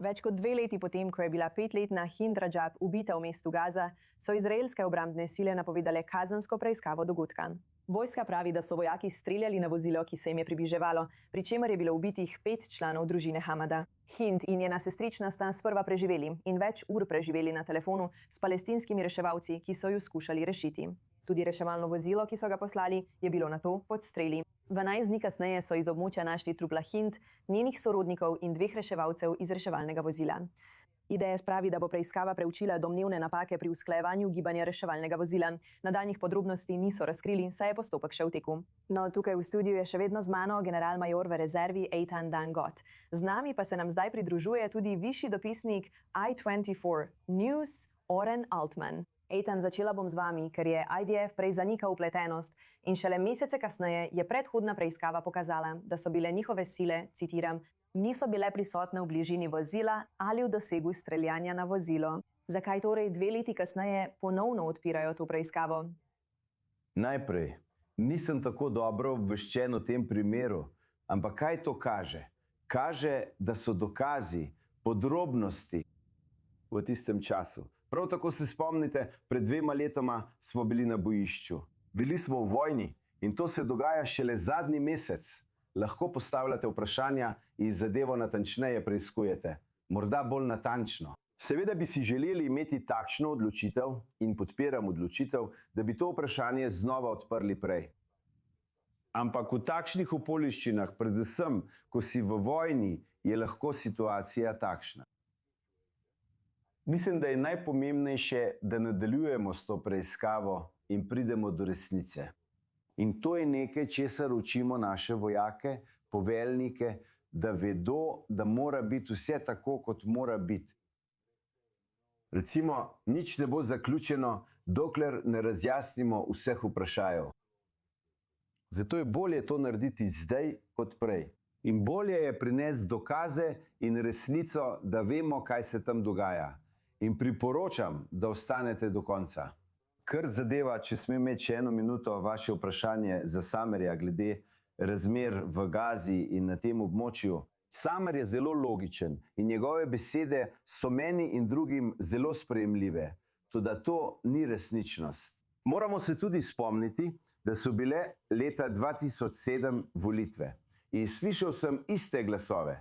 Več kot 2 leti potem, ko je bila 5-letna Hind Rajab ubita v mestu Gaza, so izraelske obrambne sile napovedale kazensko preiskavo dogodka. Vojska pravi, da so vojaki streljali na vozilo, ki se jim je približevalo, pri čemer je bilo ubitih 5 članov družine Hamada. Hind in njena sestrična sta sprva preživeli in več ur preživeli na telefonu s palestinskimi reševalci, ki so ju skušali rešiti. Tudi reševalno vozilo, ki so ga poslali, je bilo nato pod streli. 12 dni kasneje so iz območja našli trupla Hind, njenih sorodnikov in 2 reševalcev iz reševalnega vozila. IDF pravi, da bo preiskava preučila domnevne napake pri usklajevanju gibanja reševalnega vozila. Nadaljnjih podrobnosti niso razkrili, saj je postopek še v teku. No, tukaj v studiu je še vedno z mano generalmajor v rezervi Eitan Dangot. Z nami pa se nam zdaj pridružuje tudi višji dopisnik I24 News Oren Altman. Eitan, začela bom z vami, ker je IDF prej zanikal vpletenost in šele mesece kasneje je predhodna preiskava pokazala, da so bile njihove sile, citiram, niso bile prisotne v bližini vozila ali v dosegu streljanja na vozilo. Zakaj torej 2 leti kasneje ponovno odpirajo to preiskavo? Najprej, nisem tako dobro obveščen o tem primeru, ampak kaj to kaže? Kaže, da so dokazi, podrobnosti v tistem času. Prav tako se spomnite, pred 2 letoma smo bili na bojišču. Bili smo v vojni in to se dogaja šele zadnji mesec. Lahko postavljate vprašanja in zadevo natančneje preiskujete. Morda bolj natančno. Seveda bi si želeli imeti takšno odločitev in podpiram odločitev, da bi to vprašanje znova odprli prej. Ampak v takšnih okoliščinah, predvsem, ko si v vojni, je lahko situacija takšna. Mislim, da je najpomembnejše, da nadaljujemo s to preiskavo in pridemo do resnice. In to je nekaj, česar učimo naše vojake, poveljnike, da vedo, da mora biti vse tako, kot mora biti. Recimo, nič ne bo zaključeno, dokler ne razjasnimo vseh vprašajev. Zato je bolje to narediti zdaj kot prej. In bolje je prinesti dokaze in resnico, da vemo, kaj se tam dogaja. In priporočam, da ostanete do konca. Kar zadeva, če smem imeti še 1 minuto, vaše vprašanje za Samerja glede razmer v Gazi in na tem območju. Samer je zelo logičen in njegove besede so meni in drugim zelo sprejemljive. Toda to ni resničnost. Moramo se tudi spomniti, da so bile leta 2007 volitve. In slišal sem iste glasove.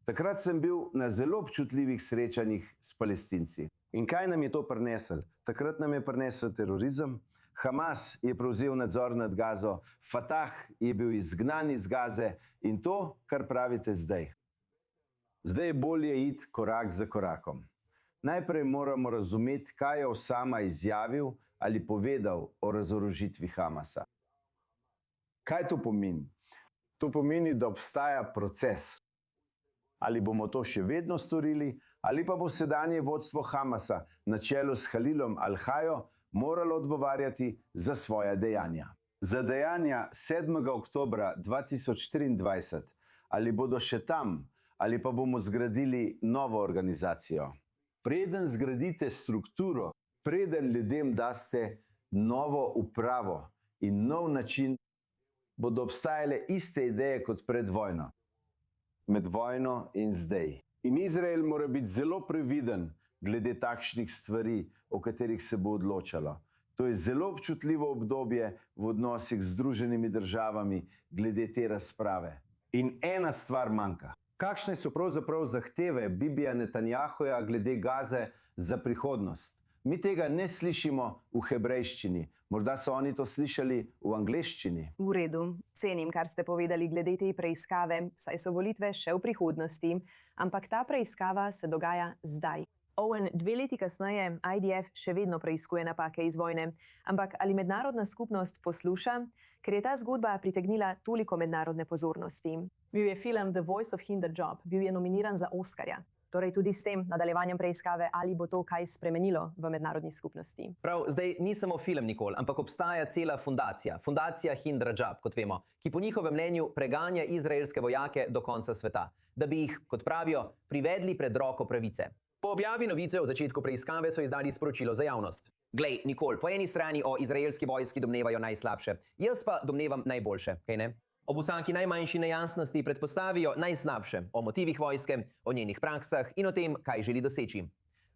Takrat sem bil na zelo občutljivih srečanjih s Palestinci. In kaj nam je to prineslo? Takrat nam je prinesel terorizem, Hamas je prevzel nadzor nad Gazo, Fatah je bil izgnan iz Gaze in to, kar pravite zdaj. Zdaj je bolje iti korak za korakom. Najprej moramo razumeti, kaj je Osama izjavil ali povedal o razorožitvi Hamasa. Kaj to pomeni? To pomeni, da obstaja proces. Ali bomo to še vedno storili, ali pa bo sedanje vodstvo Hamasa na čelu s Halilom Al-Hajo moralo odgovarjati za svoja dejanja. Za dejanja 7. oktobra 2023, ali bodo še tam, ali pa bomo zgradili novo organizacijo. Preden zgradite strukturo, preden ljudem daste novo upravo in nov način, bodo obstajale iste ideje kot pred vojno. Med vojno in zdaj. In Izrael mora biti zelo previden glede takšnih stvari, o katerih se bo odločalo. To je zelo občutljivo obdobje v odnosih z Združenimi državami glede te razprave. In ena stvar manjka. Kakšne so pravzaprav zahteve Bibija Netanjahuja glede Gaze za prihodnost? Mi tega ne slišimo v hebrejščini. Morda so oni to slišali v angleščini. V redu. Cenim, kar ste povedali glede te preiskave, saj so volitve še v prihodnosti. Ampak ta preiskava se dogaja zdaj. Owen, 2 leti kasneje IDF še vedno preiskuje napake iz vojne. Ampak ali mednarodna skupnost posluša? Ker je ta zgodba pritegnila toliko mednarodne pozornosti. Bil je film The Voice of Hind Rajab, bil je nominiran za Oskarja. Torej tudi s tem nadaljevanjem preiskave, ali bo to kaj spremenilo v mednarodni skupnosti. Prav, zdaj ni samo film, Nikol, ampak obstaja cela fundacija. Fundacija Hind Rajab, kot vemo, ki po njihovem mnenju preganja izraelske vojake do konca sveta, da bi jih, kot pravijo, privedli pred roko pravice. Po objavi novice o začetku preiskave so izdali sporočilo za javnost. Glej, Nikol, po eni strani o izraelski vojski domnevajo najslabše, jaz pa domnevam najboljše, kaj ne? Ob vsaki najmanjši nejasnosti predpostavijo najslabše o motivih vojske, o njenih praksah in o tem, kaj želi doseči.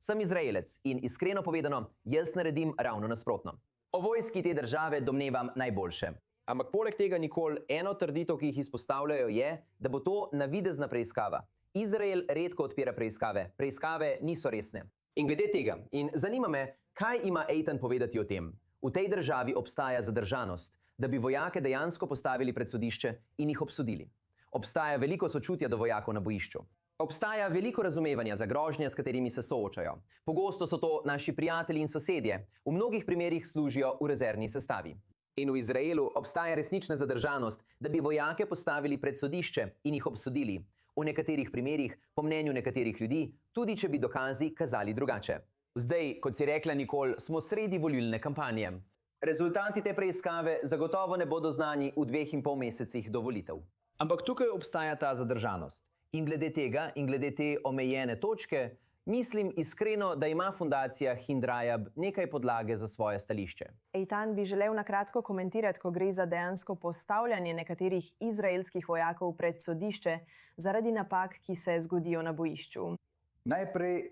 Sem Izraelec in iskreno povedano, jaz naredim ravno nasprotno. O vojski te države domnevam najboljše. Ampak poleg tega nikoli eno trditev, ki jih izpostavljajo, je, da bo to navidezna preiskava. Izrael redko odpira preiskave. Preiskave niso resne. In glede tega, in zanima me, kaj ima Eitan povedati o tem. V tej državi obstaja zadržanost, da bi vojake dejansko postavili pred sodišče in jih obsodili. Obstaja veliko sočutja do vojakov na bojišču. Obstaja veliko razumevanja za grožnje, s katerimi se soočajo. Pogosto so to naši prijatelji in sosedje, v mnogih primerih služijo v rezervni sestavi. In v Izraelu obstaja resnična zadržanost, da bi vojake postavili pred sodišče in jih obsodili. V nekaterih primerih, po mnenju nekaterih ljudi, tudi če bi dokazi kazali drugače. Zdaj, kot si rekla Nikol, smo sredi volilne kampanje. Rezultati te preiskave zagotovo ne bodo znani v 2,5 mesecih do volitev. Ampak tukaj obstaja ta zadržanost. In glede tega, in glede te omejene točke, mislim iskreno, da ima fundacija Hind Rajab nekaj podlage za svoje stališče. Eitan bi želel na kratko komentirati, ko gre za dejansko postavljanje nekaterih izraelskih vojakov pred sodišče zaradi napak, ki se zgodijo na bojišču. Najprej,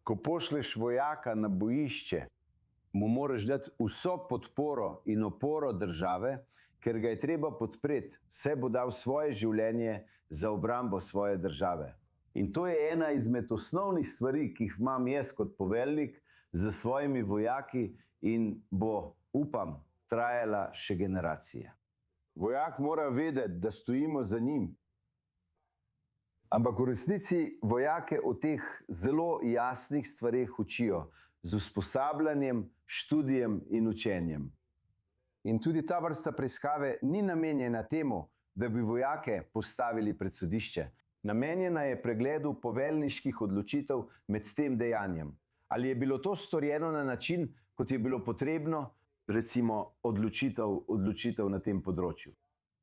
ko pošleš vojaka na bojišče, mu moraš dati vso podporo in oporo države, ker ga je treba podpreti, saj bo dal svoje življenje za obrambo svoje države. In to je ena izmed osnovnih stvari, ki jih imam jaz kot poveljnik za svojimi vojaki in bo, upam, trajala še generacije. Vojak mora vedeti, da stojimo za njim. Ampak v resnici vojake o teh zelo jasnih stvareh učijo z usposabljanjem, študijem in učenjem. In tudi ta vrsta preiskave ni namenjena temu, da bi vojake postavili pred sodišče. Namenjena je pregledu poveljniških odločitev med tem dejanjem. Ali je bilo to storjeno na način, kot je bilo potrebno, recimo odločitev na tem področju.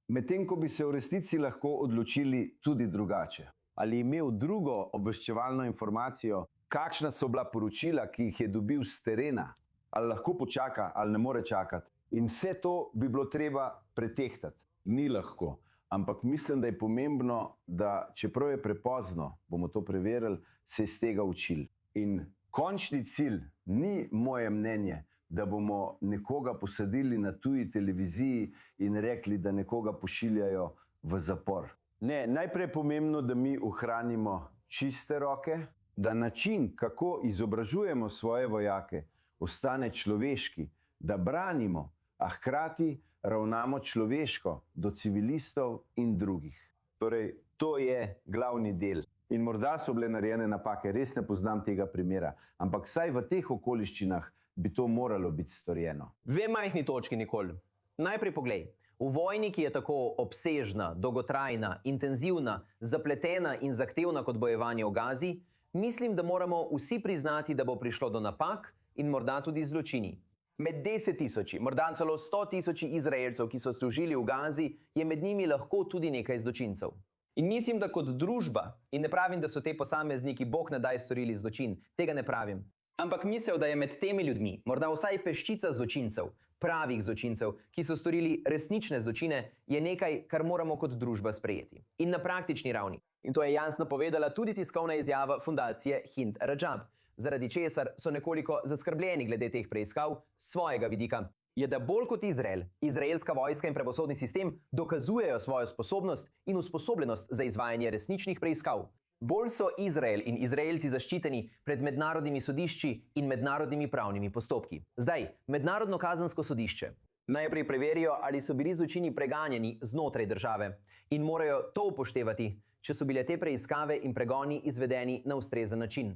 Medtem ko bi se v resnici lahko odločili tudi drugače. Ali je imel drugo obveščevalno informacijo, kakšna so bila poročila, ki jih je dobil s terena, ali lahko počaka, ali ne more čakati. In vse to bi bilo treba pretehtati. Ni lahko. Ampak mislim, da je pomembno, da čeprav je prepozno, bomo to preverili, se iz tega učili. In končni cilj ni moje mnenje, da bomo nekoga posadili na tuji televiziji in rekli, da nekoga pošiljajo v zapor. Ne, najprej je pomembno, da mi ohranimo čiste roke, da način, kako izobražujemo svoje vojake, ostane človeški, da branimo, a hkrati ravnamo človeško do civilistov in drugih. Torej, to je glavni del. In morda so bile narejene napake, res ne poznam tega primera, ampak vsaj v teh okoliščinah bi to moralo biti storjeno. Dve majhni točki, Nikol. Najprej poglej. V vojni, ki je tako obsežna, dolgotrajna, intenzivna, zapletena in zahtevna kot bojevanje v Gazi, mislim, da moramo vsi priznati, da bo prišlo do napak in morda tudi zločini. Med 10.000, morda celo 100.000 Izraelcev, ki so služili v Gazi, je med njimi lahko tudi nekaj zločincev. In mislim, da kot družba, in ne pravim, da so te posamezniki Bog ne daj storili zločin, tega ne pravim. Ampak misel, da je med temi ljudmi morda vsaj peščica zločincev, pravih zločincev, ki so storili resnične zločine, je nekaj, kar moramo kot družba sprejeti. In na praktični ravni. In to je jasno povedala tudi tiskovna izjava fundacije Hind Rajab, zaradi česar so nekoliko zaskrbljeni glede teh preiskav svojega vidika. Je, da bolj kot Izrael, izraelska vojska in pravosodni sistem dokazujejo svojo sposobnost in usposobljenost za izvajanje resničnih preiskav. Bolj so Izrael in Izraelci zaščiteni pred mednarodnimi sodišči in mednarodnimi pravnimi postopki. Zdaj, Mednarodno kazensko sodišče. Najprej preverijo, ali so bili zločini preganjeni znotraj države in morajo to upoštevati, če so bile te preiskave in pregoni izvedeni na ustrezen način.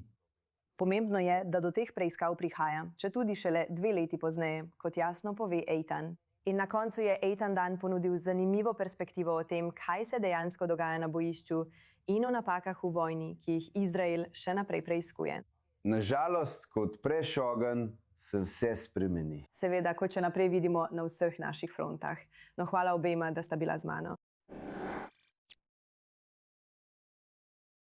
Pomembno je, da do teh preiskav prihaja, če tudi šele 2 leti pozneje, kot jasno pove Eitan. In na koncu je Eitan Dan ponudil zanimivo perspektivo o tem, kaj se dejansko dogaja na bojišču in o napakah v vojni, ki jih Izrael še naprej preiskuje. Nažalost, ko odpreš ogenj, se vse spremeni. Seveda, kot še naprej vidimo na vseh naših frontah. No, hvala obema, da sta bila z mano.